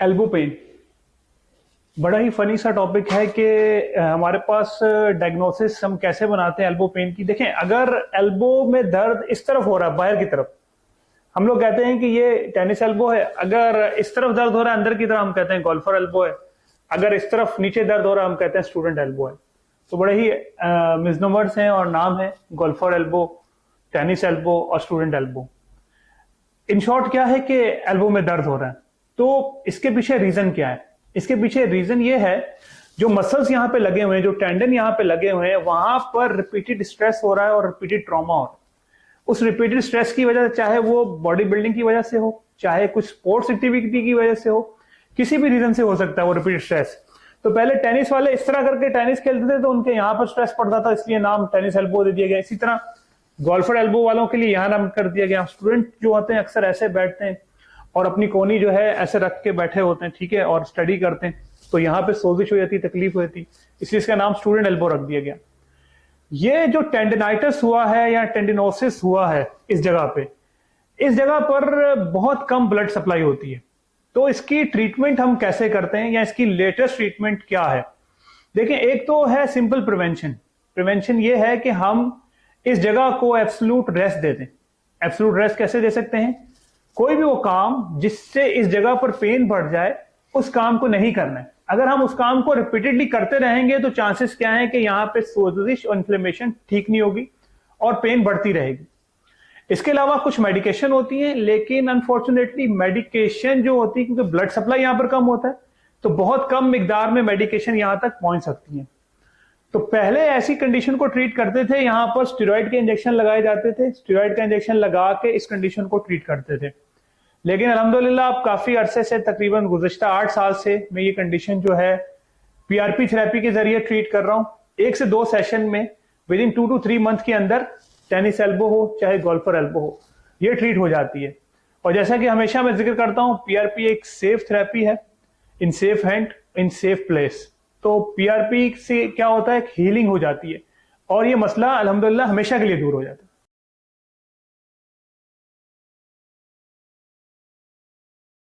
Elbow pen बड़ा ही funny सा topic है कि हमारे पास डायग्नोसिस हम कैसे बनाते हैं एल्बो पेन की। देखें, अगर एल्बो में दर्द इस तरफ हो रहा है, बाहर की तरफ, हम लोग कहते हैं कि ये टेनिस एल्बो है। अगर इस तरफ दर्द हो रहा है अंदर की तरफ, हम कहते हैं गोल्फर एल्बो है। अगर इस तरफ नीचे दर्द हो रहा है, हम कहते हैं स्टूडेंट एल्बो है। तो बड़े ही मिसनोमर्स हैं और नाम है, गोल्फर एल्बो, टेनिस एल्बो और स्टूडेंट एल्बो। इन शॉर्ट क्या है कि एल्बो में दर्द हो रहा है, तो इसके पीछे रीजन क्या है? इसके पीछे रीजन ये है, जो मसल्स यहाँ पे लगे हुए हैं, जो टेंडन यहाँ पे लगे हुए हैं, वहां पर रिपीटेड स्ट्रेस हो रहा है और रिपीटेड ट्रॉमा हो रहा है। उस रिपीटेड स्ट्रेस की वजह से, चाहे वो बॉडी बिल्डिंग की वजह से हो, चाहे कुछ स्पोर्ट्स एक्टिविटी की वजह से हो, किसी भी रीजन से हो सकता है वो रिपीटेड स्ट्रेस। तो पहले टेनिस वाले इस तरह करके टेनिस खेलते थे तो उनके यहाँ पर स्ट्रेस पड़ता था, इसलिए नाम टेनिस एल्बो दे दिया गया। इसी तरह गोल्फर एल्बो वालों के लिए यहाँ नाम कर दिया गया। स्टूडेंट जो होते हैं अक्सर ऐसे बैठते हैं और अपनी कोहनी जो है ऐसे रख के बैठे होते हैं, ठीक है, और स्टडी करते हैं, तो यहाँ पे सोजिश हो जाती, तकलीफ हो जाती, इसलिए इसका नाम स्टूडेंट एल्बो रख दिया गया। ये जो टेंडिनाइटिस हुआ है या टेंडिनोसिस हुआ है इस जगह पे, इस जगह पर बहुत कम ब्लड सप्लाई होती है। तो इसकी ट्रीटमेंट हम कैसे करते हैं या इसकी लेटेस्ट ट्रीटमेंट क्या है? देखिए, एक तो है सिंपल प्रिवेंशन। प्रिवेंशन ये है कि हम इस जगह को एब्सोल्यूट रेस्ट दे दें। एब्सोल्यूट रेस्ट कैसे दे सकते हैं? कोई भी वो काम जिससे इस जगह पर पेन बढ़ जाए, उस काम को नहीं करना है। अगर हम उस काम को रिपीटेडली करते रहेंगे तो चांसेस क्या है कि यहाँ पे सोजिश और इन्फ्लेमेशन ठीक नहीं होगी और पेन बढ़ती रहेगी। इसके अलावा कुछ मेडिकेशन होती है, लेकिन अनफॉर्चुनेटली मेडिकेशन जो होती है, क्योंकि ब्लड सप्लाई यहाँ पर कम होता है, तो बहुत कम मिकदार में मेडिकेशन यहाँ तक पहुंच सकती है। तो पहले ऐसी कंडीशन को ट्रीट करते थे, यहाँ पर स्टेरॉइड के इंजेक्शन लगाए जाते थे, स्टेरॉइड का इंजेक्शन लगा के इस कंडीशन को ट्रीट करते थे। लेकिन अल्हम्दुलिल्लाह अब काफी अरसे से, तकरीबन गुज़श्ता 8 साल से मैं ये कंडीशन जो है पीआरपी थेरेपी के जरिए ट्रीट कर रहा हूं। 1 से 2 सेशन में विद इन 2 to 3 मंथ के अंदर टेनिस एल्बो हो चाहे गोल्फर एल्बो हो, ये ट्रीट हो जाती है। और जैसा कि हमेशा मैं जिक्र करता हूं, पीआरपी एक सेफ थेरेपी है, in safe hand, in safe place. तो पीआरपी से क्या होता है, हीलिंग हो जाती है और ये मसला अल्हम्दुलिल्लाह हमेशा के लिए दूर हो जाता है।